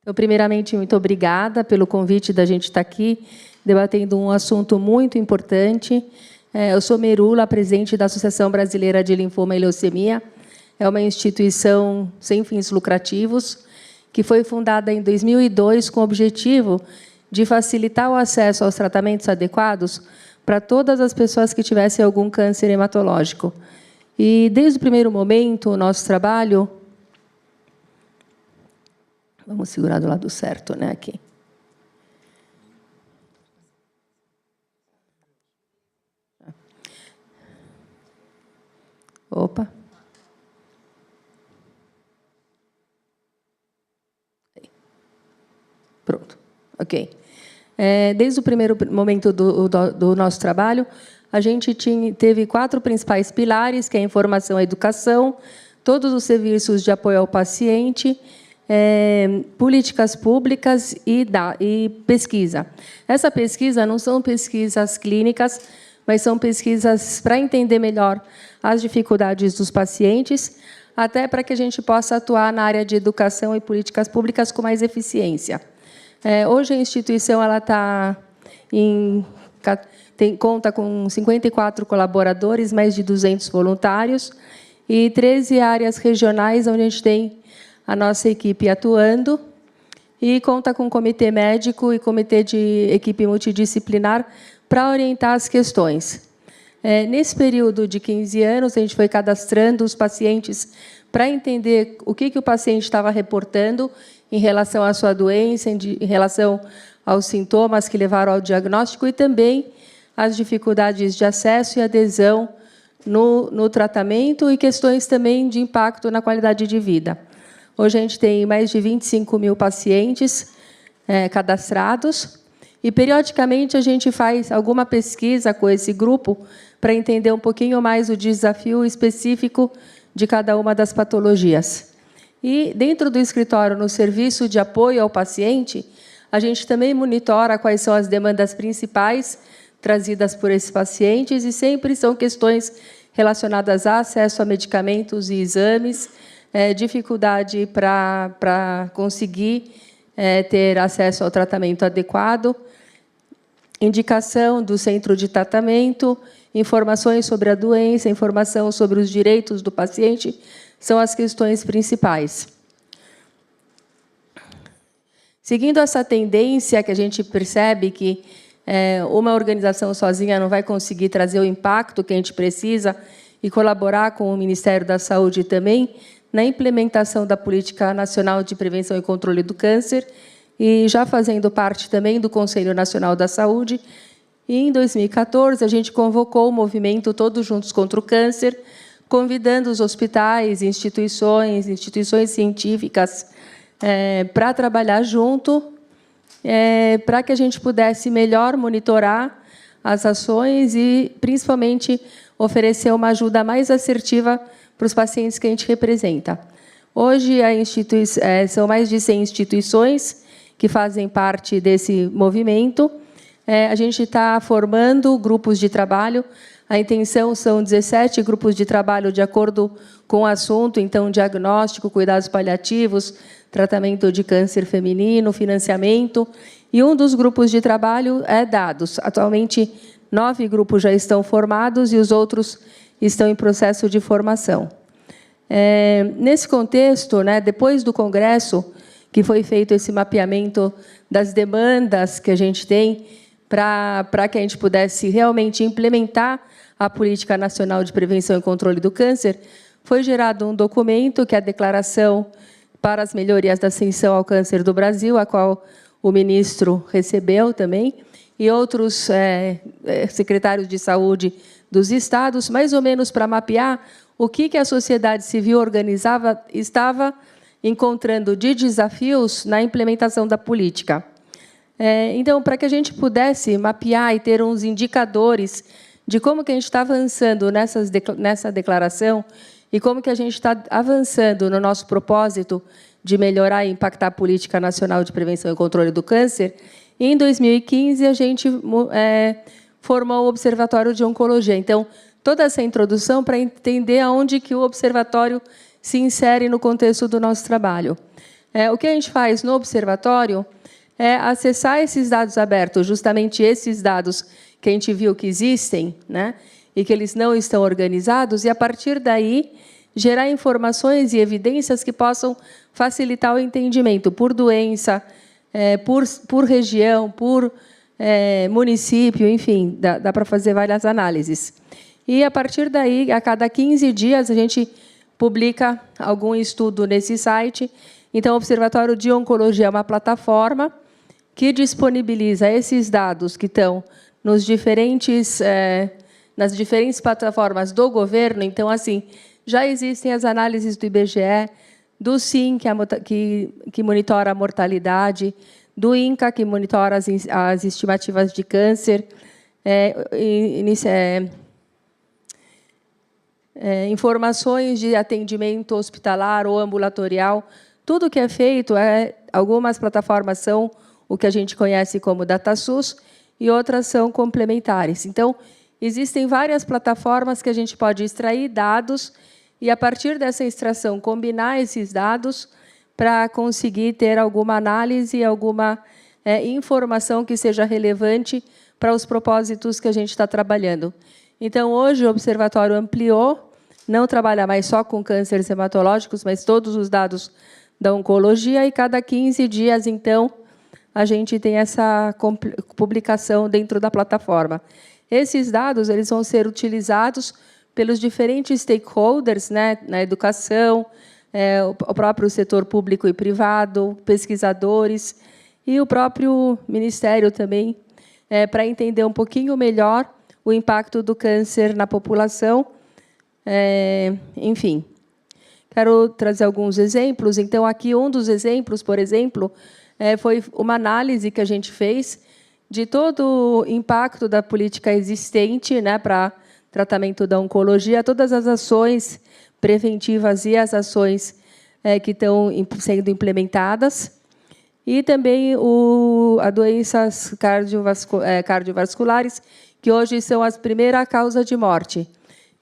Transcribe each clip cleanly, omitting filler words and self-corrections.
Então, primeiramente, muito obrigada pelo convite da gente estar aqui, debatendo um assunto muito importante. Eu sou Merula, presidente da Associação Brasileira de Linfoma e Leucemia. É uma instituição sem fins lucrativos, que foi fundada em 2002 com o objetivo de facilitar o acesso aos tratamentos adequados para todas as pessoas que tivessem algum câncer hematológico. E, desde o primeiro momento, o nosso trabalho... Vamos segurar do lado certo, né, aqui. Opa. Pronto. Ok. Desde o primeiro momento do nosso trabalho, a gente teve 4 principais pilares, que é a informação e a educação, todos os serviços de apoio ao paciente, políticas públicas e pesquisa. Essa pesquisa não são pesquisas clínicas, mas são pesquisas para entender melhor as dificuldades dos pacientes, até para que a gente possa atuar na área de educação e políticas públicas com mais eficiência. Hoje a instituição conta com 54 colaboradores, mais de 200 voluntários e 13 áreas regionais onde a gente tem a nossa equipe atuando, e conta com comitê médico e comitê de equipe multidisciplinar para orientar as questões. Nesse período de 15 anos, a gente foi cadastrando os pacientes para entender o que o paciente estava reportando em relação à sua doença, em relação aos sintomas que levaram ao diagnóstico e também as dificuldades de acesso e adesão no tratamento e questões também de impacto na qualidade de vida. Hoje a gente tem mais de 25 mil pacientes cadastrados e, periodicamente, a gente faz alguma pesquisa com esse grupo para entender um pouquinho mais o desafio específico de cada uma das patologias. E, dentro do escritório, no serviço de apoio ao paciente, a gente também monitora quais são as demandas principais trazidas por esses pacientes e sempre são questões relacionadas a acesso a medicamentos e exames, dificuldade para conseguir ter acesso ao tratamento adequado, indicação do centro de tratamento, informações sobre a doença, informação sobre os direitos do paciente, são as questões principais. Seguindo essa tendência que a gente percebe que uma organização sozinha não vai conseguir trazer o impacto que a gente precisa e colaborar com o Ministério da Saúde também na implementação da Política Nacional de Prevenção e Controle do Câncer e já fazendo parte também do Conselho Nacional da Saúde. E, em 2014, a gente convocou o movimento Todos Juntos contra o Câncer, convidando os hospitais, instituições científicas para trabalhar junto, para que a gente pudesse melhor monitorar as ações e, principalmente, oferecer uma ajuda mais assertiva para os pacientes que a gente representa. Hoje, são mais de 100 instituições que fazem parte desse movimento. A gente está formando grupos de trabalho. A intenção são 17 grupos de trabalho de acordo com o assunto, então, diagnóstico, cuidados paliativos, tratamento de câncer feminino, financiamento. E um dos grupos de trabalho é dados. Atualmente, 9 grupos já estão formados e os outros estão em processo de formação. Nesse contexto, depois do Congresso, que foi feito esse mapeamento das demandas que a gente tem para que a gente pudesse realmente implementar a Política Nacional de Prevenção e Controle do Câncer, foi gerado um documento, que é a Declaração para as Melhorias da Atenção ao Câncer do Brasil, a qual o ministro recebeu também, e outros secretários de saúde dos estados, mais ou menos para mapear o que a sociedade civil organizava estava encontrando de desafios na implementação da política. Então, para que a gente pudesse mapear e ter uns indicadores de como que a gente está avançando nessa declaração e como que a gente está avançando no nosso propósito de melhorar e impactar a Política Nacional de Prevenção e Controle do Câncer, em 2015, a gente formou o Observatório de Oncologia. Então, toda essa introdução para entender aonde que o observatório se insere no contexto do nosso trabalho. O que a gente faz no observatório é acessar esses dados abertos, justamente esses dados que a gente viu que existem, né, e que eles não estão organizados, e, a partir daí, gerar informações e evidências que possam facilitar o entendimento por doença, por região, por município, enfim, dá para fazer várias análises. E, a partir daí, a cada 15 dias, a gente publica algum estudo nesse site. Então, o Observatório de Oncologia é uma plataforma que disponibiliza esses dados que estão nas diferentes plataformas do governo. Então, assim, já existem as análises do IBGE, do SIM, que monitora a mortalidade, do INCA, que monitora as estimativas de câncer, informações de atendimento hospitalar ou ambulatorial. Tudo que é feito, algumas plataformas são o que a gente conhece como DataSUS e outras são complementares. Então, existem várias plataformas que a gente pode extrair dados e, a partir dessa extração, combinar esses dados para conseguir ter alguma análise, alguma informação que seja relevante para os propósitos que a gente está trabalhando. Então, hoje, o Observatório ampliou, não trabalha mais só com cânceres hematológicos, mas todos os dados da oncologia, e cada 15 dias, então, a gente tem essa publicação dentro da plataforma. Esses dados eles vão ser utilizados pelos diferentes stakeholders, né, na educação, o próprio setor público e privado, pesquisadores, e o próprio Ministério também, para entender um pouquinho melhor o impacto do câncer na população. Enfim, quero trazer alguns exemplos. Então, aqui, um dos exemplos, por exemplo, foi uma análise que a gente fez de todo o impacto da política existente, né, para tratamento da oncologia, todas as ações preventivas e as ações que estão sendo implementadas, e também as doenças cardiovasculares, que hoje são a primeira causa de morte.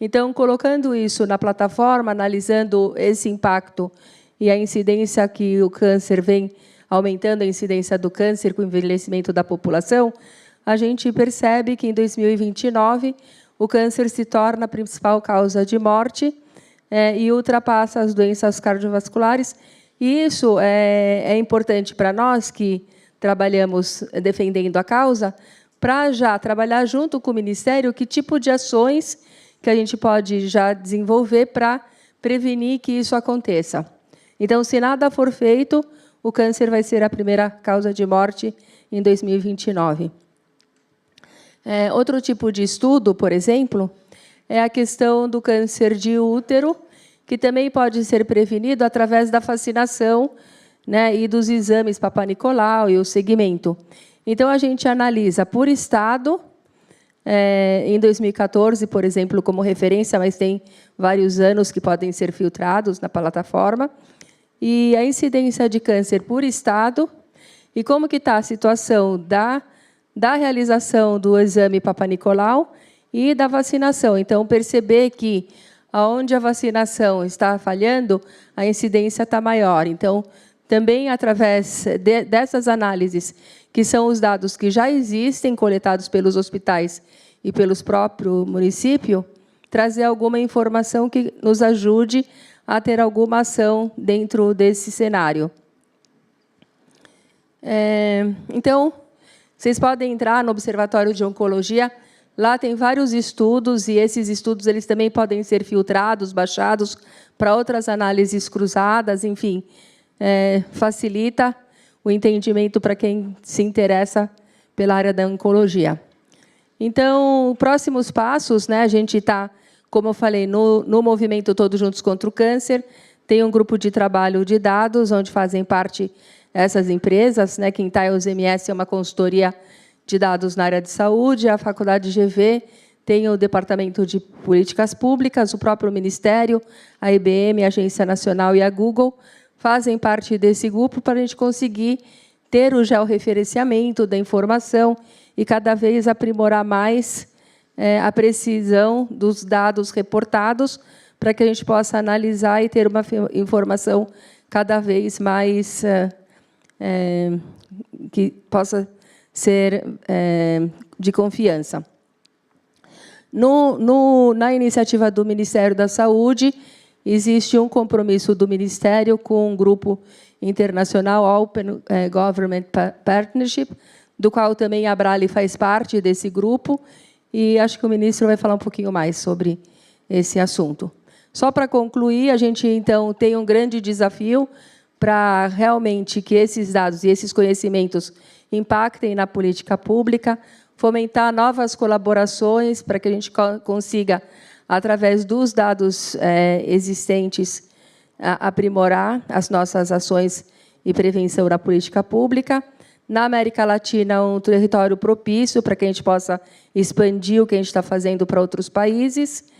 Então, colocando isso na plataforma, analisando esse impacto e a incidência que o câncer vem aumentando, a incidência do câncer com o envelhecimento da população, a gente percebe que, em 2029, o câncer se torna a principal causa de morte e ultrapassa as doenças cardiovasculares. E isso é importante para nós, que trabalhamos defendendo a causa, para já trabalhar junto com o Ministério que tipo de ações que a gente pode já desenvolver para prevenir que isso aconteça. Então, se nada for feito, o câncer vai ser a primeira causa de morte em 2029. Outro tipo de estudo, por exemplo, é a questão do câncer de útero, que também pode ser prevenido através da vacinação, né, e dos exames Papa Nicolau e o segmento. Então, a gente analisa por estado, em 2014, por exemplo, como referência, mas tem vários anos que podem ser filtrados na plataforma, e a incidência de câncer por estado, e como que está a situação da realização do exame Papa Nicolau e da vacinação. Então, perceber que, onde a vacinação está falhando, a incidência está maior. Então, também, através dessas análises, que são os dados que já existem, coletados pelos hospitais e pelos próprios municípios, trazer alguma informação que nos ajude a ter alguma ação dentro desse cenário. Então, vocês podem entrar no Observatório de Oncologia. Lá tem vários estudos, e esses estudos eles também podem ser filtrados, baixados para outras análises cruzadas, enfim, facilita o entendimento para quem se interessa pela área da oncologia. Então, próximos passos, né, a gente está, como eu falei, no movimento Todos Juntos contra o Câncer, tem um grupo de trabalho de dados, onde fazem parte essas empresas, né, quem está é o MS, é uma consultoria de dados na área de saúde, a Faculdade GV tem o Departamento de Políticas Públicas, o próprio Ministério, a IBM, a Agência Nacional e a Google fazem parte desse grupo para a gente conseguir ter o georreferenciamento da informação e cada vez aprimorar mais a precisão dos dados reportados para que a gente possa analisar e ter uma informação cada vez mais que possa ser de confiança. Na iniciativa do Ministério da Saúde, existe um compromisso do Ministério com um grupo internacional, Open Government Partnership, do qual também a Abrale faz parte desse grupo, e acho que o ministro vai falar um pouquinho mais sobre esse assunto. Só para concluir, a gente, então, tem um grande desafio para realmente que esses dados e esses conhecimentos impactem na política pública, fomentar novas colaborações para que a gente consiga, através dos dados existentes, aprimorar as nossas ações e prevenção na política pública. Na América Latina, um território propício para que a gente possa expandir o que a gente está fazendo para outros países.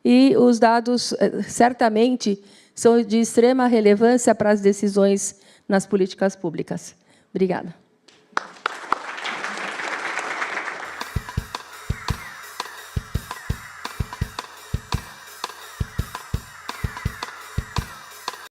E os dados, certamente, são de extrema relevância para as decisões nas políticas públicas. Obrigada.